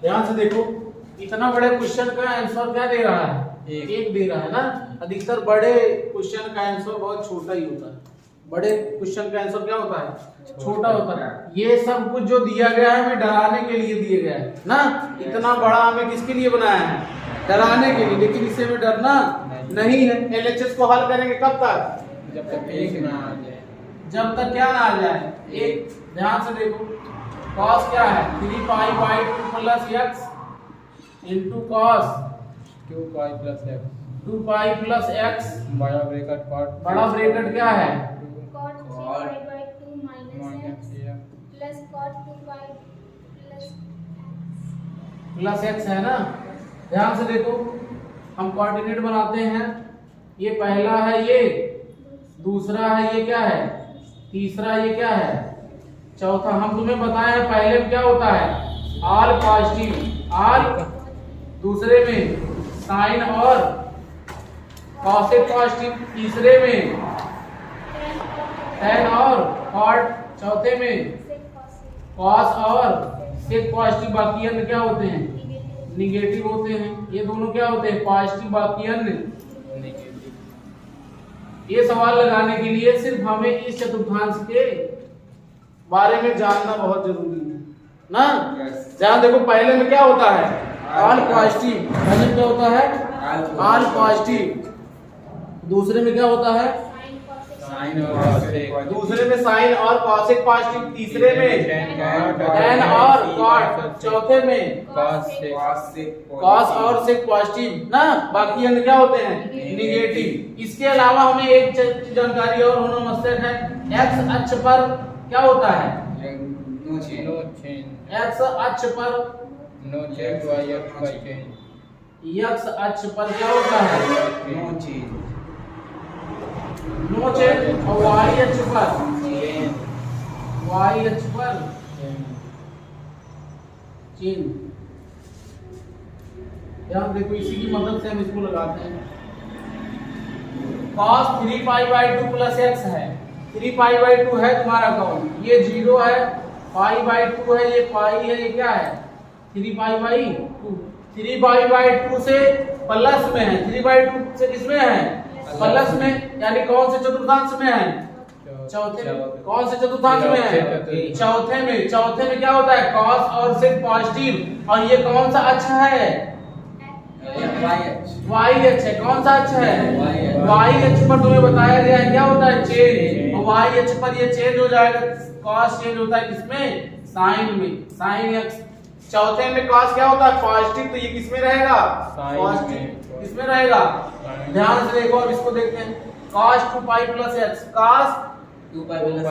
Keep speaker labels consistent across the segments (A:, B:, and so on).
A: ध्यान से देखो, इतना बड़े क्वेश्चन का आंसर क्या दे रहा है? एक दे रहा है ना। अधिकतर बड़े क्वेश्चन का आंसर बहुत छोटा ही होता है। बड़े क्वेश्चन का आंसर क्या होता है? छोटा होता है। ये सब कुछ जो दिया गया है हमें डराने के लिए दिया गया है ना। इतना बड़ा हमें किसके लिए बनाया है? डराने के लिए। लेकिन इससे हमें डरना नहीं है। एलएचएस को हल करेंगे कब तक?
B: जब तक एक ना आ जाए।
A: जब तक क्या ना आ जाए? एक। ध्यान से देखो, cos क्या है? 3 pi by 2 plus x into cos
B: 2 pi plus x
A: 2 pi plus x।
B: बड़ा ब्रैकेट पार्ट
A: बड़ा ब्रैकेट क्या है?
C: cot 3 pi by 2 minus x plus cot 2 pi
A: plus x है ना। ध्यान से देखो, हम कोऑर्डिनेट बनाते हैं। ये पहला है, ये दूसरा है, ये क्या है? तीसरा, ये क्या है? चौथा। हम तुम्हें बताए हैं पहले में क्या होता है? आल पॉजिटिव, आल। दूसरे में साइन और कॉसेक पॉजिटिव। तीसरे में tan और कॉट। चौथे में कॉस और सेक पॉजिटिव। बाकी अन्य क्या होते हैं? निगेटिव होते हैं। ये दोनों क्या होते हैं? पॉजिटिव, बाकी अन्य
B: नेगेटिव।
A: ये सवाल लगाने के लिए सिर्फ हमें इस चतुर्थांश के बारे में जानना बहुत जरूरी है ना। ध्यान देखो, पहले में क्या होता है? आल पॉजिटिव। पहले में क्या होता है? आल पॉजिटिव। दूसरे में क्या होता है?
B: साइन और कॉसेक।
A: दूसरे में साइन और कॉसेक पॉजिटिव। तीसरे में tan और कॉट। चौथे में कॉस और सेक पॉजिटिव ना। बाकी अन्य क्या होते हैं? निगेटिव। इसके अलावा हमें एक जानकारी और होना आवश्यक है। एक्स अक्ष पर क्या होता है?
B: No change.
A: एक्स अक्ष पर
B: no change Y X by change.
A: X अक्ष पर क्या होता है?
B: No change.
A: No change. और वाई अक्ष पर वाई अक्ष पर चेंज। ध्यान देखो, इसी की मदद से हम इसको लगाते हैं। cos 3 pi by 2 plus x है। 3 पाई बाई 2 है तुम्हारा कौन? ये 0 है। पाई बाई 2 है, ये पाई है, ये क्या है? 3 पाई बाई 2। 3 पाई बाई 2 से प्लस में है। 3 बाई 2 से किसमें है? प्लस में। यानी कौन से चतुर्थांश में है? चौथे में। कौन से चतुर्थांश में है? चौथे में। चौथे में क्या होता है? cos और सेक पॉजिटिव। और ये कौन सा अक्ष है? वाई अक्ष है। कौन सा अक्ष है? वाई अक्ष पर तुम्हें बताया गया है क्या होता है? चेंज। और वाई अक्ष पर ये चेंज हो जाएगा। cos चेंज होता है किसमें? साइन में। साइन अक्ष। चौथे में cos क्या होता है? पॉजिटिव। तो ये किसमें रहेगा? पॉजिटिव। किसमें रहेगा? ध्यान से देखो, अब इसको देखते हैं। cos 2 pi plus x। cos
B: 2 pi plus x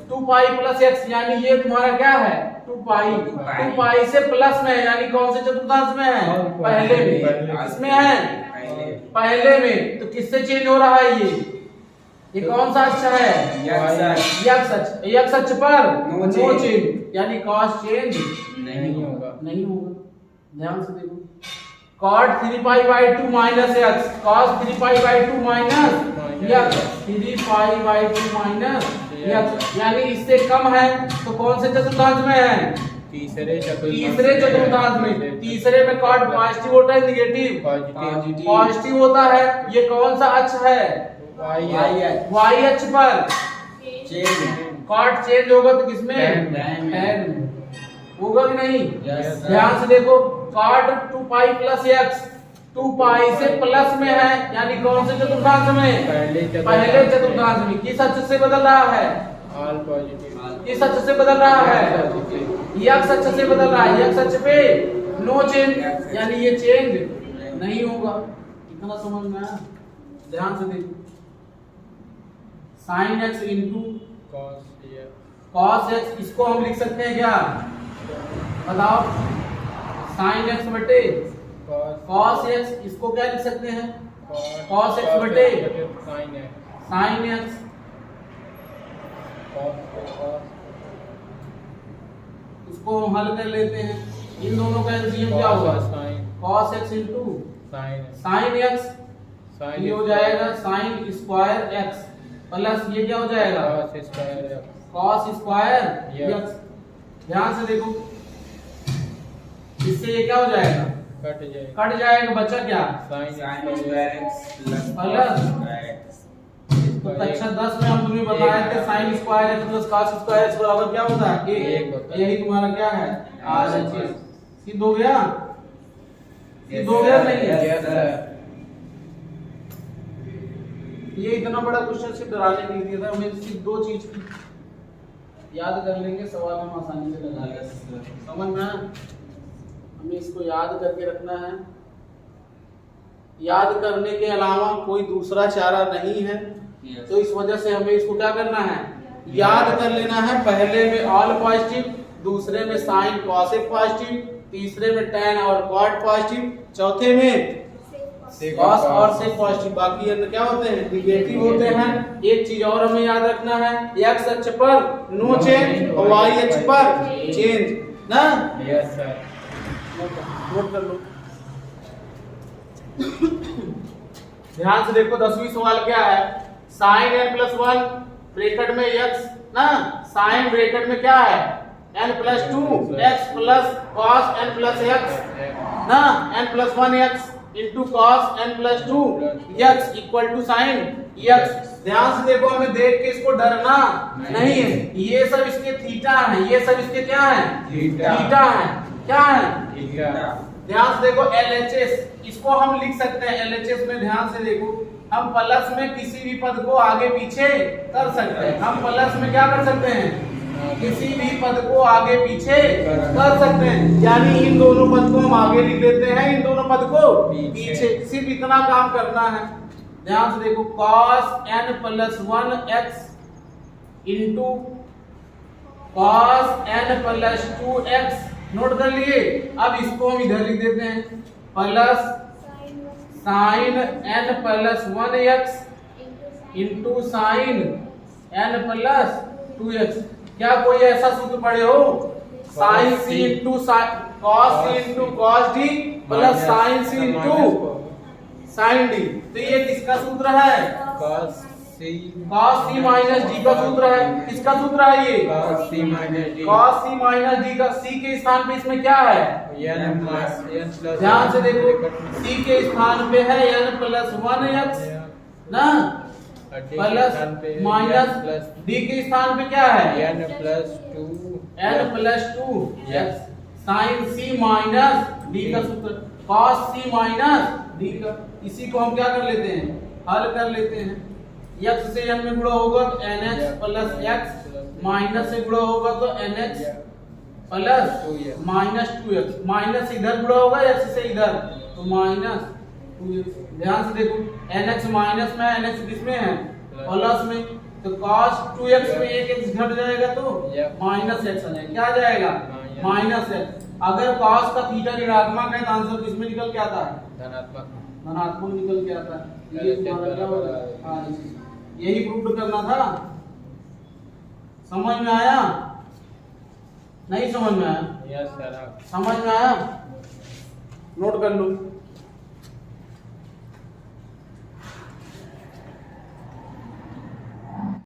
A: 2 pi plus x, यानी ये तुम्हारा क्या है? 2 पाई। 2 पाई से प्लस में है, यानी कौन से चतुर्थांश में है? पहले में। किसमें है? पहले में। तो किससे चेंज हो रहा है? ये कौन सा अक्ष है? x अक्ष। x अक्ष पर नो चेंज, यानी cos चेंज
B: नहीं होगा।
A: नहीं होगा। ध्यान से देखो, cot 3 pi by 2 minus x, cos 3 pi by 2 minus x, 3 pi by 2 minus x, यानी इससे कम है तो कौन से चतुर्थांश में है?
B: तीसरे
A: चतुर्थांश में। तीसरे में cot पॉजिटिव होता है, निगेटिव पॉजिटिव होता है। ये कौन सा अक्ष है? y अक्ष पर cot चेंज होगा तो किसमें? tan होगा कि नहीं? ध्यान से देखो, cot 2 पाई प्लस x 2 पाई से प्लस में है, यानी कौन से चतुर्थांश में? पहले चतुर्थांश में। किस अक्ष से बदल रहा है?
B: All positive.
A: किस अक्ष से बदल रहा है? x अक्ष से बदल रहा है। x अक्ष पे नो चेंज, यानी ये चेंज नहीं होगा। इतना समझ में आया? ध्यान से देखो, sin x into cos x, इसको हम लिख सकते हैं क्या? बताओ। sin x बटे cos x, इसको क्या लिख सकते हैं? cos x बटे sin x। इसको हम हल कर लेते हैं। इन दोनों का एलसीएम क्या होगा? cos x into sin x, ये हो जाएगा sin स्क्वायर x प्लस ये क्या हो जाएगा? cos square x। ध्यान से देखो, इससे ये क्या हो जाएगा,
B: कट जाएगा,
A: कट जाएगा, बचा क्या,
B: साइन
A: प्लस। तो कक्षा 10 में हम तुम्हें बताए थे sine square x plus cos square x बराबर क्या होता है,
B: एक होता है।
A: यही तुम्हारा क्या है, RHS। सिद्ध हो गया, सिद्ध हो गया नहीं,
B: यस सर।
A: ये इतना बड़ा क्वेश्चन सिर्फ डराने के लिए दिया था, हमें सिर्फ दो चीज की याद कर लेंगे, सवाल हम आसानी से लगा लेंगे, समझ में आया? हमें इसको याद करके रखना है, याद करने के अलावा कोई दूसरा चारा नहीं है। तो इस वजह से हमें इसको क्या करना है, याद कर लेना है। पहले में ऑल पॉजिटिव, दूसरे में साइन कॉस पॉजिटिव, तीसरे में tan और cot पॉजिटिव, चौथे में कॉस और सेक पॉजिटिव, बाकी अन्य क्या होते हैं, निगेटिव होते हैं। एक चीज और हमें याद रखना है, x अक्ष पर नो चेंज और y अक्ष पर चेंज ना।
B: Yes sir.
A: नोट कर लो। ध्यान से देखो, 10वीं सवाल क्या है, साइन n+1 ब्रैकेट में x ना, साइन ब्रैकेट में क्या है n+2 x plus cos n+x ना, n+1x into cos n+2 x equal to sine x। ध्यान से देखो, हमें देख के इसको डरना नहीं है, ये सब इसके थीटा है, ये सब इसके क्या है, थीटा है, क्या है, ध्यान से देखो। LHS इसको हम लिख सकते हैं, LHS में ध्यान से देखो, हम प्लस में किसी भी पद को आगे पीछे कर सकते हैं, हम प्लस में क्या कर सकते हैं, किसी भी पद को आगे पीछे कर सकते हैं, यानी इन दोनों पद को हम आगे लिख लेते हैं, इन दोनों पद को पीछे, सिर्फ इतना काम करना है। ध्यान से देखो, cos n+1x into cos n+2x, note कर लिए। अब इसको हम इधर लिख देते हैं, plus sign n+1x into sine n+2x। क्या कोई ऐसा सूत्र पढ़े हो, sine c into cos c into cos d plus sine c into sine d। तो ये किसका सूत्र है,
B: cos c
A: माइनस d का सूत्र है। किसका सूत्र है ये,
B: cos c
A: माइनस d का। c के स्थान पे इसमें क्या है, ध्यान से देखो, c के स्थान पे है n+1x ना, प्लस माइनस d के स्थान पे क्या है, n+2x sign c minus d का सूत्र, cos c माइनस d का। इसी को हम क्या कर लेते हैं, हल कर लेते हैं। x से n में गुणा होगा तो nx प्लस x, माइनस से गुणा होगा तो nx plus minus 2x, minus इधर गुणा होगा x से इधर तो माइनस 2x। ध्यान से देखो, nx माइनस में, nx किसमें है, प्लस में, तो cos 2x में एक x घट जाएगा तो माइनस x आ जाएगा, क्या आ जाएगा, माइनस x। अगर cos का थीटा ऋणात्मक है तो आंसर किसमें निकल के आता है, धनात्मक निकल के आता है। ये तुम्हारा क्या होगा, यही प्रूव करना था। समझ में आया, नहीं समझ में आया,
B: यस सर।
A: समझ में आया, नोट कर लो।